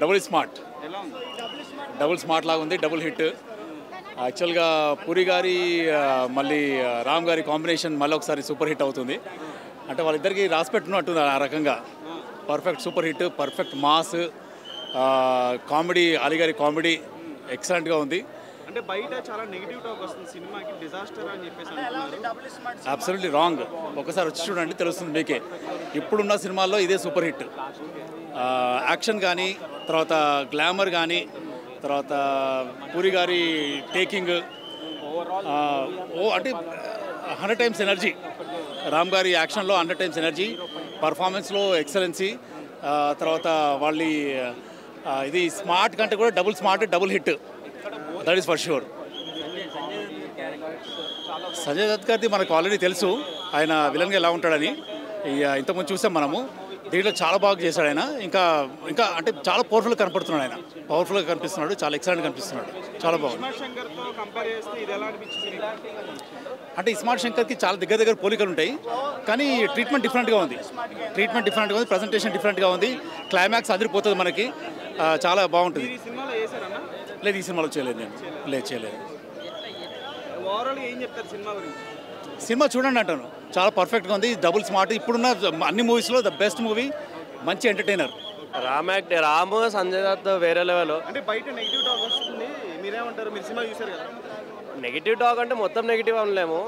Double smart లాగా ఉంది, double hit. యాక్చువల్గా పూరి గారి మళ్ళీ రామ్ గారి కాంబినేషన్ మళ్ళీ ఒకసారి సూపర్ హిట్ అవుతుంది. అంటే వాళ్ళిద్దరికి రాసిపెట్టున్నట్టుంది ఆ రకంగా. Perfect super hit, perfect mass comedy. Ali గారి కామెడీ ఎక్సలెంట్గా ఉంది. అంటే బయట చాలా నెగిటివ్ టాక్ వస్తుంది సినిమాకి, డిజాస్టర్ అని చెప్పేసి అంటున్నారు. Absolutely wrong. ఒకసారి వచ్చి చూడండి తెలుస్తుంది మీకే. ఇప్పుడున్న సినిమాల్లో ఇదే సూపర్ హిట్. యాక్షన్ కానీ, తర్వాత గ్లామర్ కానీ, తర్వాత పూరి గారి టేకింగ్ అంటే 100 times ఎనర్జీ. రామ్ గారి యాక్షన్లో 100 times ఎనర్జీ, పర్ఫార్మెన్స్లో ఎక్సలెన్సీ. తర్వాత వాళ్ళ ఇది స్మార్ట్ కంటే కూడా double smart, double hit. That is for sure. Sanjay Dutt గారిది మనకు ఆల్రెడీ తెలుసు ఆయన విలన్గా ఎలా ఉంటాడని. ఇంతకుముందు చూసాం మనము. దీంట్లో చాలా బాగా చేశాడు ఆయన. ఇంకా ఇంకా అంటే చాలా పవర్ఫుల్గా కనపడుతున్నాడు ఆయన. పవర్ఫుల్గా కనిపిస్తున్నాడు, చాలా ఎక్సలెంట్గా కనిపిస్తున్నాడు. చాలా బాగుంది. అంటే ఇస్మార్ట్ శంకర్కి చాలా దగ్గర పోలికలు ఉంటాయి, కానీ ట్రీట్మెంట్ డిఫరెంట్గా ఉంది. ప్రజెంటేషన్ డిఫరెంట్గా ఉంది. క్లైమాక్స్ అదిరిపోతుంది మనకి. చాలా బాగుంటుంది. లేదు, ఈ సినిమాలో చేయలేదు నేను. చేయలేదు. సినిమా చూడండి అంటాను. చాలా పర్ఫెక్ట్గా ఉంది, డబుల్ స్మార్ట్. ఇప్పుడున్న అన్ని మూవీస్లో ద బెస్ట్ మూవీ, మంచి ఎంటర్టైనర్. రామ్ సంజయ్ దత్ వేరే లెవెల్. అంటే బయట నెగిటివ్ టాక్ వస్తుంది, మీరేమంటారు? మీరు సినిమా చూసారు కదా. నెగిటివ్ టాక్ అంటే మొత్తం నెగిటివ్ అనలేము.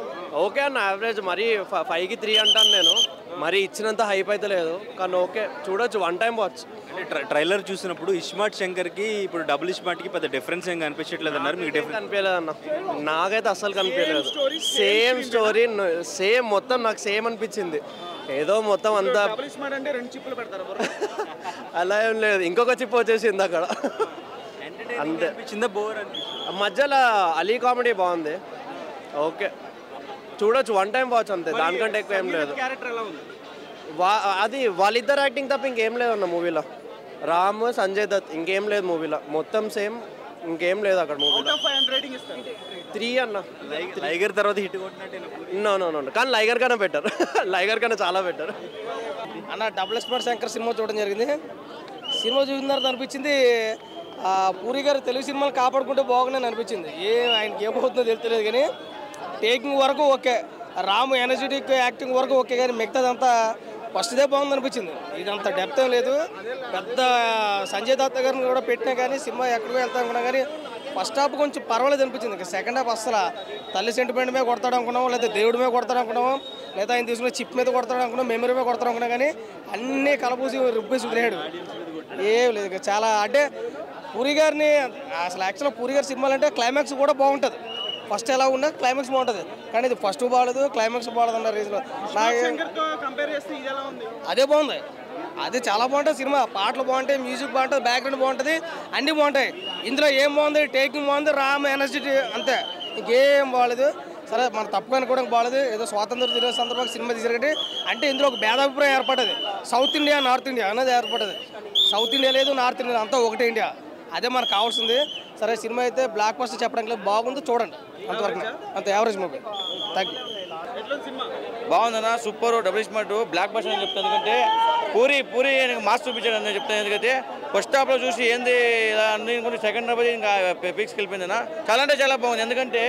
ఓకే అన్న, యావరేజ్. మరీ 5కి 3 అంటాను నేను. మరీ ఇచ్చినంత హైప్ అయితే లేదు, కానీ ఓకే, చూడొచ్చు, వన్ టైం వాచ్. ట్రైలర్ చూసినప్పుడు ఇస్మార్ట్ శంకర్కి ఇప్పుడు డబుల్ ఇస్మార్ట్కి పెద్ద డిఫరెన్స్ ఏం కనిపించట్లేదు అన్నారు. మీకు డిఫరెన్స్ కనిపించలేదు అన్న, నాకైతే అస్సలు కనిపించలేదు. సేమ్ స్టోరీ, సేమ్ మొత్తం నాకు సేమ్ అనిపించింది. ఏదో మొత్తం అంతా అలా ఏం లేదు, ఇంకొక చిప్ వచ్చేసింది అక్కడ అంతే. బోర్ మధ్యలో అలీ కామెడీ బాగుంది, ఓకే, చూడొచ్చు, వన్ టైం వాచ్ అంతే, దానికంటే ఎక్కువ ఏం లేదు. అది వాళ్ళిద్దరు యాక్టింగ్ తప్ప ఇంకేం లేదు అన్న మూవీలో. రామ్, సంజయ్ దత్, ఇంకేం లేదు మూవీలో, మొత్తం సేమ్, ఇంకేం లేదు అక్కడ మూవీలో. 3 అన్న. లైగర్ తర్వాత హిట్ కొట్టినట్టు. నో, కానీ లైగర్ కన్నా బెటర్. లైగర్ కన్నా చాలా బెటర్ అన్న. డబుల్ స్మార్ట్ శంకర్ సినిమా చూడడం జరిగింది. సినిమా చూసిన తర్వాత అనిపించింది పూరి గారు తెలుగు సినిమాలు కాపాడుకుంటే బాగుందని అనిపించింది. ఆయనకి ఏమవుతుందో తెలియలేదు, కానీ టేకింగ్ వరకు ఓకే, రామ్ ఎనర్జెటిక్ యాక్టింగ్ వరకు ఓకే, కానీ మిగతాదంతా ఫస్ట్దే బాగుంది అనిపించింది. ఇదంతా డెప్త్ ఏం లేదు. పెద్ద సంజయ్ దత్ గారిని కూడా పెట్టినా కానీ సినిమా ఎక్కడికి వెళ్తా అనుకున్నా, కానీ ఫస్ట్ హాఫ్ కొంచెం పర్వాలేదు అనిపించింది. ఇంకా సెకండ్ హాఫ్ అసలు తల్లి సెంటిమెంట్ మీద కొడతాడు అనుకున్నాము, లేదా దేవుడి మీద కొడతాడు అనుకున్నాము, లేదా ఆయన తీసుకున్న చిప్ మీద కొడతాడు అనుకున్నాం, మెమరీ మీద కొడతాడు అనుకున్నా, కానీ అన్నీ కలపూసి రుబ్బేసి వదిలేడు. ఏం లేదు. చాలా అంటే పూరి గారిని అసలు యాక్చువల్గా పూరి గారి సినిమాలు అంటే క్లైమాక్స్ కూడా బాగుంటుంది. ఫస్ట్ ఎలా ఉన్నా క్లైమాక్స్ బాగుంటుంది, కానీ ఇది ఫస్ట్ బాగలేదు, క్లైమాక్స్ బాగలేదు అన్న రీజన్. అదే బాగుంది, అదే చాలా బాగుంటుంది సినిమా. పాటలు బాగుంటాయి, మ్యూజిక్ బాగుంటుంది, బ్యాక్గ్రౌండ్ బాగుంటుంది, అన్నీ బాగుంటాయి. ఇందులో ఏం బాగుంది? టేకింగ్ బాగుంది, రామ్ ఎనర్జీ అంతే, ఇంకేం బాగలేదు. సరే, మన తప్పుగా అనుకోవడానికి బాగలేదు. ఏదో స్వాతంత్ర దినోత్సవ సందర్భంగా సినిమా తీసారంటే అంటే ఇందులో ఒక భేదాభిప్రాయం ఏర్పడ్డది. సౌత్ ఇండియా, నార్త్ ఇండియా అనేది ఏర్పడ్డది. సౌత్ ఇండియా లేదు, నార్త్ ఇండియా, అంతా ఒకటే ఇండియా. అదే మనకు కావాల్సింది. సరే, సినిమా అయితే బ్లాక్ బస్టర్ చెప్పడానికి లేదు, బాగుంది, చూడండి, అంతవరకు. అంత యావరేజ్ మూవీ. Thank you. బాగుందన్న, super, double smart, blockbuster అని చెప్తాను. ఎందుకంటే పూరి మాస్ చూపించాడు అని చెప్తాను. ఎందుకంటే ఫస్ట్ హాఫ్లో చూసి ఏంది ఇలా అనుకుని సెకండ్ హాఫ్ ఇంకా పిక్స్కి వెళ్ళిపోయిందన్న. చాలా అంటే చాలా బాగుంది. ఎందుకంటే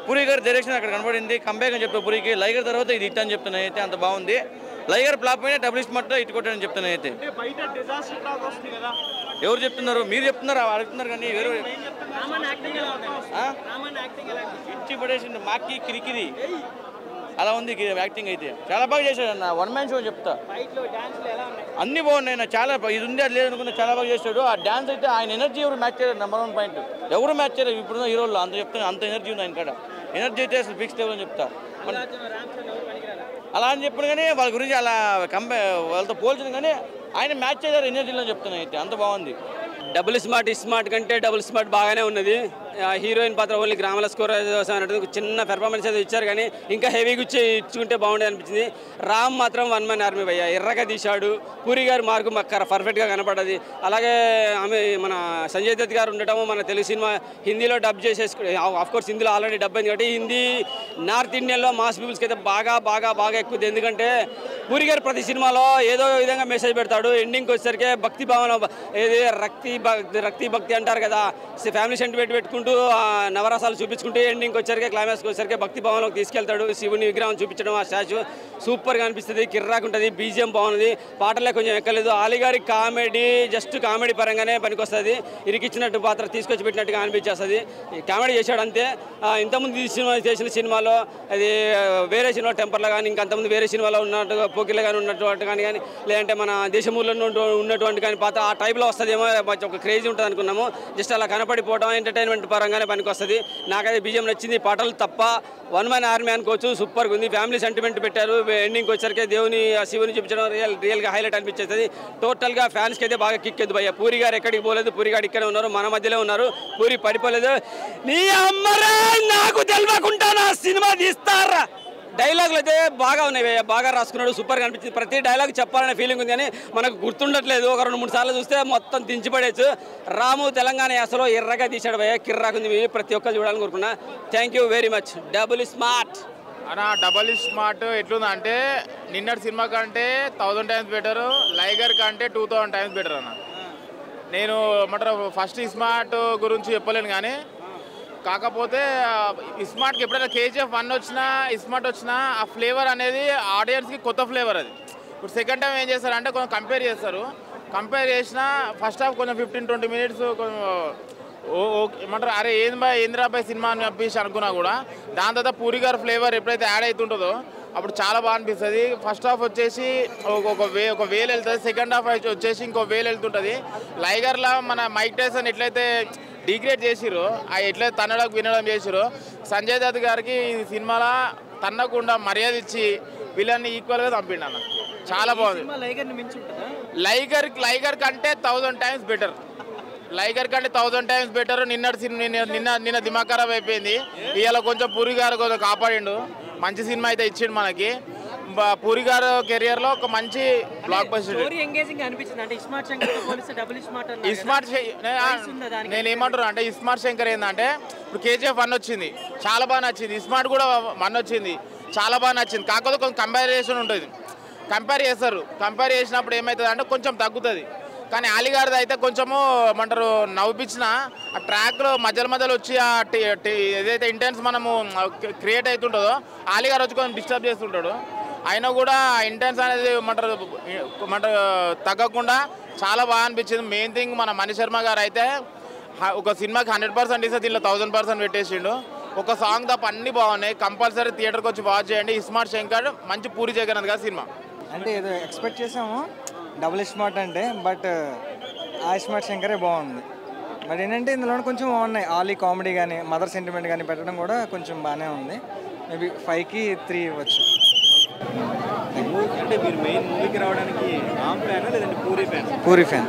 పూరి గారి డైరెక్షన్ అక్కడ కనబడింది. కంబ్యాక్ అని చెప్తాను పూరికి. లైగర్ తర్వాత ఇది హిట్ అని చెప్తాను అయితే, అంత బాగుంది. లైగర్ ఫ్లాప్ అయినా డబుల్ స్మార్ట్ హిట్ కొట్టాడని చెప్తాను అయితే. ఎవరు చెప్తున్నారు? మీరు చెప్తున్నారు, అడుగుతున్నారు, కానీ ఎవరు ఇచ్చి పడేసింది మాకి కిరికిరి అలా ఉంది యాక్టింగ్ అయితే. చాలా బాగా చేశాడు అన్న. వన్ మ్యాన్ షో చెప్తా, అన్నీ బాగున్నాయి అన్న. చాలా ఇది ఉంది, అది లేదనుకున్నా, చాలా బాగా చేశాడు. ఆ డ్యాన్స్ అయితే ఆయన ఎనర్జీ ఎవరు మ్యాచ్ చేయలేదు. నెంబర్ 1 పాయింట్ ఎవరు మ్యాచ్ చేయలేదు ఇప్పుడున్న హీరోల్లో. అంత చెప్తాను, అంత ఎనర్జీ ఉంది ఆయన కాడ. ఎనర్జీ అయితే అసలు ఫిక్స్ లెవెల్ అని చెప్తా. అలా అని చెప్పిన కానీ వాళ్ళ గురించి అలా వాళ్ళతో పోల్చిన కానీ ఆయన మ్యాచ్ చేశారు ఎనర్జీలో చెప్తాను అయితే. అంత బాగుంది. డబుల్ స్మార్ట్ కంటే డబుల్ స్మార్ట్ బాగానే ఉన్నది, హీరోయిన్ పాత్ర ఓన్లీ గ్రామాల స్కోర్ అన్నట్టు చిన్న పెర్ఫార్మెన్స్ అయితే ఇచ్చారు, కానీ ఇంకా హెవీగా ఇచ్చుకుంటే బాగుండేది అనిపించింది. రామ్ మాత్రం వన్ మ్యాన్ ఆర్మీ భయ్య, ఎర్రగా తీశాడు. పూరి గారి మార్కు పర్ఫెక్ట్గా కనపడ్డది. అలాగే ఆమె మన సంజయ్ దత్ గారు ఉండటము, మన తెలుగు సినిమా హిందీలో డబ్ చేసేసుకుని, ఆఫ్కోర్స్ హిందీలో ఆల్రెడీ డబ్ అయింది కాబట్టి హిందీ నార్త్ ఇండియన్లో మాస్ పీపుల్స్కి అయితే బాగా బాగా బాగా ఎక్కువ. ఎందుకంటే పూరి గారు ప్రతి సినిమాలో ఏదో విధంగా మెసేజ్ పెడతాడు. ఎండింగ్కి వచ్చేసరికి భక్తి భావన, ఏది రక్తి భక్తి అంటారు కదా, ఫ్యామిలీ సెంటిమెంట్ పెట్టుకుంటూ నవరసాలు చూపించుకుంటూ ఎండింగ్కి వచ్చేసరికి క్లైమాక్స్కి వచ్చేసరికి భక్తి భావనలోకి తీసుకెళ్తాడు. శివుని విగ్రహం చూపించడం, ఆ స్టాచ్యూ సూపర్గా అనిపిస్తుంది, కిర్రాక్ ఉంటుంది, బీజిఎం బాగున్నది, పాటలే కొంచెం ఎక్కలేదు. అలీ గారి కామెడీ జస్ట్ కామెడీ పరంగానే పనికొస్తుంది, ఇరికిచ్చినట్టు పాత్ర తీసుకొచ్చి పెట్టినట్టుగా అనిపించేస్తుంది. కామెడీ చేశాడు అంతే. ఇంతకుముందు చేసిన సినిమాలో అది వేరే సినిమా టెంపర్లో కానీ, ఇంకంతకుముందు వేరే సినిమాలో ఉన్నట్టు పోకిర్లో కానీ ఉన్నటువంటి కానీ లేదంటే మన దేశమూలలో ఉన్నటువంటి కానీ పాత్ర ఆ టైప్లో వస్తుందేమో, ఒక క్రేజీ ఉంటుంది అనుకున్నాము. జస్ట్ అలా కనపడిపోవడం ఎంటర్టైన్మెంట్ పరంగానే పనికొస్తుంది. నాకైతే బీజిఎం నచ్చింది, పాటలు తప్ప వన్ మ్యాన్ ఆర్మీ అనుకోవచ్చు, సూపర్గా ఉంది. ఫ్యామిలీ సెంటిమెంట్ పెట్టారు, ఎండింగ్కి వచ్చరికి దేవుని శివుని చూపించడం రియల్గా హైలైట్ అనిపించేస్తుంది. టోటల్గా ఫ్యాన్స్కి అయితే బాగా కిక్ ఎద్దు భయ్య. పూరి గారు ఎక్కడికి పోలేదు, పూరి గారు ఇక్కడే ఉన్నారు, మన మధ్యలో ఉన్నారు. పూరి పడిపోలేదు. నీ అమ్మరా నాకు తెలియకుండా నా సినిమా తీస్తారా డైలాగులు అయితే బాగా ఉన్నాయి, బాగా రాసుకున్నాడు, సూపర్గా అనిపించింది. ప్రతి డైలాగ్ చెప్పాలనే ఫీలింగ్ ఉంది కానీ మనకు గుర్తుండట్లేదు. ఒక 2-3 సార్లు చూస్తే మొత్తం దించిపడేచ్చు. రాము తెలంగాణ యాసలో ఎర్రగా తీశాడు భయ్య, కిర్రాకుంది. ప్రతి ఒక్కరు చూడాలని కోరుకున్నా. Thank you very much. Double smart అన్న, డబల్ స్మార్ట్ ఎట్లుంది అంటే నిన్నటి సినిమా కంటే 1000 టైమ్స్ బెటర్, లైగర్ కంటే 2000 టైమ్స్ బెటర్ అన్న. నేను ఏమంటారు ఫస్ట్ స్మార్ట్ గురించి చెప్పలేను కానీ, కాకపోతే స్మార్ట్కి ఎప్పుడైనా KGF 1 వచ్చినా స్మార్ట్ వచ్చినా ఆ ఫ్లేవర్ అనేది ఆడియన్స్కి కొత్త ఫ్లేవర్. అది ఇప్పుడు సెకండ్ టైం ఏం చేస్తారంటే కొంచెం కంపేర్ చేస్తారు. కంపేర్ చేసినా ఫస్ట్ హాఫ్ కొంచెం 15-20 మినిట్స్ కొంచెం ఏమంటారు అరే ఏంద్రాబాయ్ సినిమా అని చెప్పేసి అనుకున్నా కూడా, దాని తర్వాత పూరి గారి ఫ్లేవర్ ఎప్పుడైతే యాడ్ అవుతుంటుందో అప్పుడు చాలా బాగా అనిపిస్తుంది. ఫస్ట్ హాఫ్ వచ్చేసి ఒక వేలు వెళ్తుంది, సెకండ్ హాఫ్ వచ్చేసి ఇంకో వేలు వెళ్తుంటుంది. లైగర్లా మన మైక్ టైసన్ ఎట్లయితే డిగ్రేడ్ చేసిరో, ఎట్లయితే తన్నడం వినడం చేసిరో, సంజయ్ దత్ గారికి ఈ సినిమాలో తన్నకుండా మర్యాద ఇచ్చి వీళ్ళని ఈక్వల్గా చంపిండు అన్న. చాలా బాగుంది. లైగర్ కంటే 1000 టైమ్స్ బెటర్. లైగర్ కంటే 1000 టైమ్స్ బెటర్. నిన్న దిమాగ్ ఖరాబ్ అయిపోయింది. ఇవాళ కొంచెం పూరి గారు కొంచెం కాపాడిండు, మంచి సినిమా అయితే ఇచ్చిండు మనకి. పూరి గారు కెరియర్ లో ఒక మంచి బ్లాక్ బస్టర్. నేను ఏమంటారు అంటే స్మార్ట్ శంకర్ ఏంటంటే ఇప్పుడు KGF 1 వచ్చింది, చాలా బాగా నచ్చింది. స్మార్ట్ కూడా 1 వచ్చింది, చాలా బాగా నచ్చింది. కాకపోతే కొంచెం కంపారిజన్ ఉంటుంది, కంపేర్ చేస్తారు. కంపేర్ చేసినప్పుడు ఏమవుతుంది అంటే కొంచెం తగ్గుతుంది. కానీ అలీ గారిది అయితే కొంచెము ఏమంటారు నవ్విపించిన ఆ ట్రాక్లో మధ్యలో వచ్చి ఏదైతే ఇంటెన్స్ మనము క్రియేట్ అవుతుంటుందో అలీ గారు వచ్చి కొంచెం డిస్టర్బ్ చేస్తుంటాడు. అయినా కూడా ఇంటెన్స్ అనేది ఏమంటారు తగ్గకుండా చాలా బాగా అనిపించింది. మెయిన్ థింగ్ మన మణి శర్మ గారు అయితే ఒక సినిమాకి 100% ఇస్తే దీనిలో 1000% పెట్టేసిండు. ఒక సాంగ్ తప్ప అన్నీ బాగున్నాయి. కంపల్సరీ థియేటర్కి వచ్చి వాచ్ చేయండి. స్మార్ట్ శంకర్ మంచి పూరి జగన్నాథ్ గారి సినిమా. అంటే ఏదో ఎక్స్పెక్ట్ చేసాము డబుల్ స్మార్ట్ అంటే, బట్ ఆ స్మార్ట్ శంకరే బాగుంది. మరి ఏంటంటే ఇందులో కొంచెం బాగున్నాయి, ఆలీ కామెడీ కానీ మదర్ సెంటిమెంట్ కానీ పెట్టడం కూడా కొంచెం బాగానే ఉంది. మేబీ 5కి 3 ఇవ్వచ్చు. అంటే మీరు మెయిన్ మూవీకి రావడానికి రామ్ ఫ్యానా లేదంటే పూరి ఫ్యాన్? పూరి ఫ్యాన్.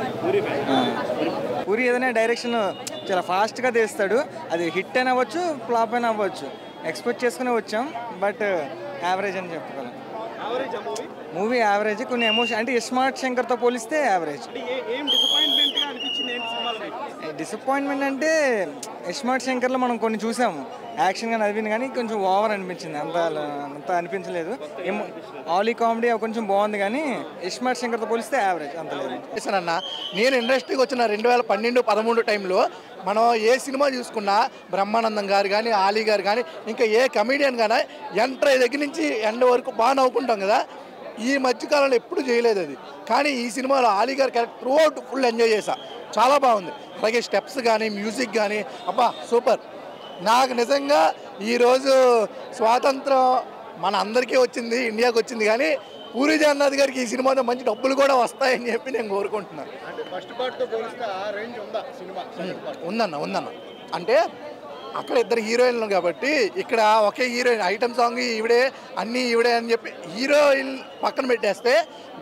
పూరి ఏదైనా డైరెక్షన్ చాలా ఫాస్ట్గా తీస్తాడు. అది హిట్ అయినా అవ్వచ్చు, ఫ్లాప్ అయినా అవ్వచ్చు. ఎక్స్పెక్ట్ చేసుకునే వచ్చాం, బట్ యావరేజ్ అని చెప్పుకోవాలి. మూవీ యావరేజ్, కొన్ని ఎమోషన్ అంటే స్మార్ట్ శంకర్తో పోలిస్తే యావరేజ్. డిసప్పాయింట్మెంట్ అంటే స్మార్ట్ శంకర్లో మనం కొన్ని చూసాము, యాక్షన్గా నవ్వింది కానీ కొంచెం ఓవర్ అనిపించింది, అంత అనిపించలేదు. ఆలీ కామెడీ కొంచెం బాగుంది కానీ స్మార్ట్ శంకర్తో పోలిస్తే యావరేజ్, అంత లేదు అన్న. నేను ఇండస్ట్రీకి వచ్చిన 2012-13 టైంలో మనం ఏ సినిమా చూసుకున్నా బ్రహ్మానందం గారు కానీ ఆలీ గారు కానీ ఇంకా ఏ కమీడియన్ కానీ ఎంటర్ దగ్గర నుంచి ఎండ్ వరకు బాగా నవ్వుకుంటాం కదా. ఈ మధ్యకాలంలో ఎప్పుడు చేయలేదు అది. కానీ ఈ సినిమాలో ఆలీ గారి character through out full enjoy చేశా, చాలా బాగుంది. అలాగే స్టెప్స్ కానీ మ్యూజిక్ కానీ అబ్బా సూపర్. నాకు నిజంగా ఈరోజు స్వాతంత్రం మన అందరికీ వచ్చింది, ఇండియాకి వచ్చింది, కానీ పూరి జగన్నాథ్ గారికి ఈ సినిమాతో మంచి డబ్బులు కూడా వస్తాయని చెప్పి నేను కోరుకుంటున్నాను. ఉందన్న. అంటే అక్కడ ఇద్దరు హీరోయిన్లు కాబట్టి ఇక్కడ ఒకే హీరోయిన్ ఐటమ్ సాంగ్ ఈవిడే అన్నీ ఈవిడే అని చెప్పి హీరోయిన్ పక్కన పెట్టేస్తే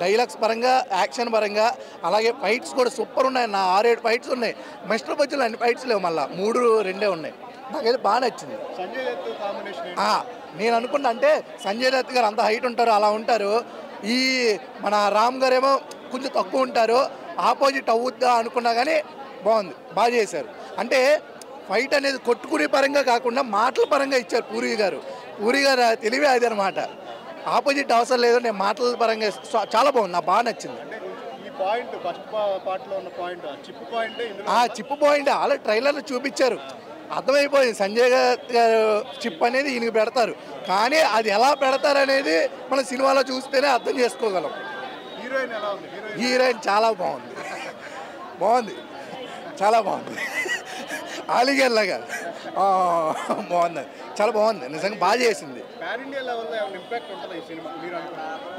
డైలాగ్స్ పరంగా యాక్షన్ పరంగా అలాగే ఫైట్స్ కూడా సూపర్ ఉన్నాయి. నా 6-7 ఫైట్స్ ఉన్నాయి. మిస్టర్ బజ్జీలో అన్ని ఫైట్స్ లేవు, మళ్ళీ 3-2 ఉన్నాయి. నాకైతే బాగా నచ్చింది. నేను అనుకున్నా అంటే సంజయ్ దత్ గారు అంత హైట్ ఉంటారు, అలా ఉంటారు. ఈ మన రామ్ గారు ఏమో కొంచెం తక్కువ ఉంటారు, ఆపోజిట్ అవుద్దా అనుకున్నా కానీ బాగుంది, బాగా చేశారు. అంటే ఫైట్ అనేది కొట్టుకునే పరంగా కాకుండా మాటల పరంగా ఇచ్చారు పూరి గారు. పూరి గారు తెలివి అది అనమాట. ఆపోజిట్ అవసరం లేదు, నేను మాటల పరంగా చాలా బాగుంది, నాకు బాగా నచ్చింది. చిప్పు పాయింట్ ఆల్రెడీ ట్రైలర్లో చూపించారు, అర్థమైపోయింది. సంజయ్ గారు చిప్ అనేది ఈయనకి పెడతారు, కానీ అది ఎలా పెడతారు అనేది మన సినిమాలో చూస్తేనే అర్థం చేసుకోగలం. హీరోయిన్ చాలా బాగుంది, చాలా బాగుంది. ఆలిగర్ లాగా బాగుంది, చాలా బాగుంది, నిజంగా బాగా చేసింది.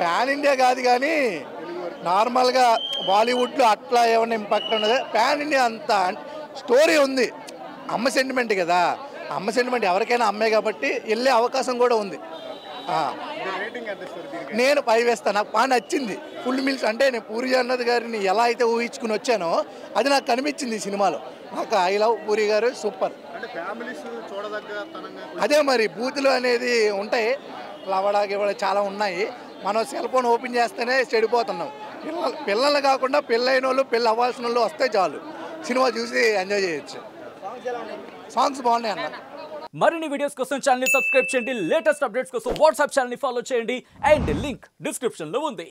ప్యాన్ ఇండియా కాదు కానీ నార్మల్గా బాలీవుడ్లో అట్లా ఏమన్నా ఇంపాక్ట్ ఉండదు. ప్యాన్ ఇండియా అంత స్టోరీ ఉంది. అమ్మ సెంటిమెంట్ కదా, అమ్మ సెంటిమెంట్ ఎవరికైనా అమ్మే కాబట్టి వెళ్ళే అవకాశం కూడా ఉంది. నేను 5 వేస్తాను, నాకు బాగా నచ్చింది. ఫుల్ మిల్స్ అంటే నేను పూరి జగన్నాథ్ గారిని ఎలా అయితే ఊహించుకుని వచ్చానో అది నాకు కనిపించింది ఈ సినిమాలో. నాకు ఐ లవ్ పూరి గారు, సూపర్. అదే మరి బూతులు అనేది ఉంటాయి, లవడా చాలా ఉన్నాయి. మనం సెల్ ఫోన్ ఓపెన్ చేస్తేనే చెడిపోతున్నాం. పిల్లలు కాకుండా పెళ్ళైన వాళ్ళు, పెళ్ళి అవ్వాల్సిన వాళ్ళు వస్తే చాలు, సినిమా చూసి ఎంజాయ్ చేయొచ్చు. సాంగ్స్ బాగున్నాయి అన్న. మరిన్ని వీడియోస్ కోసం ఛానల్ ని సబ్స్క్రైబ్ చేయండి. లేటెస్ట్ అప్డేట్స్ కోసం వాట్సాప్ ఛానల్ ని ఫాలో చేయండి. అండ్ లింక్ డిస్క్రిప్షన్ లో ఉంది.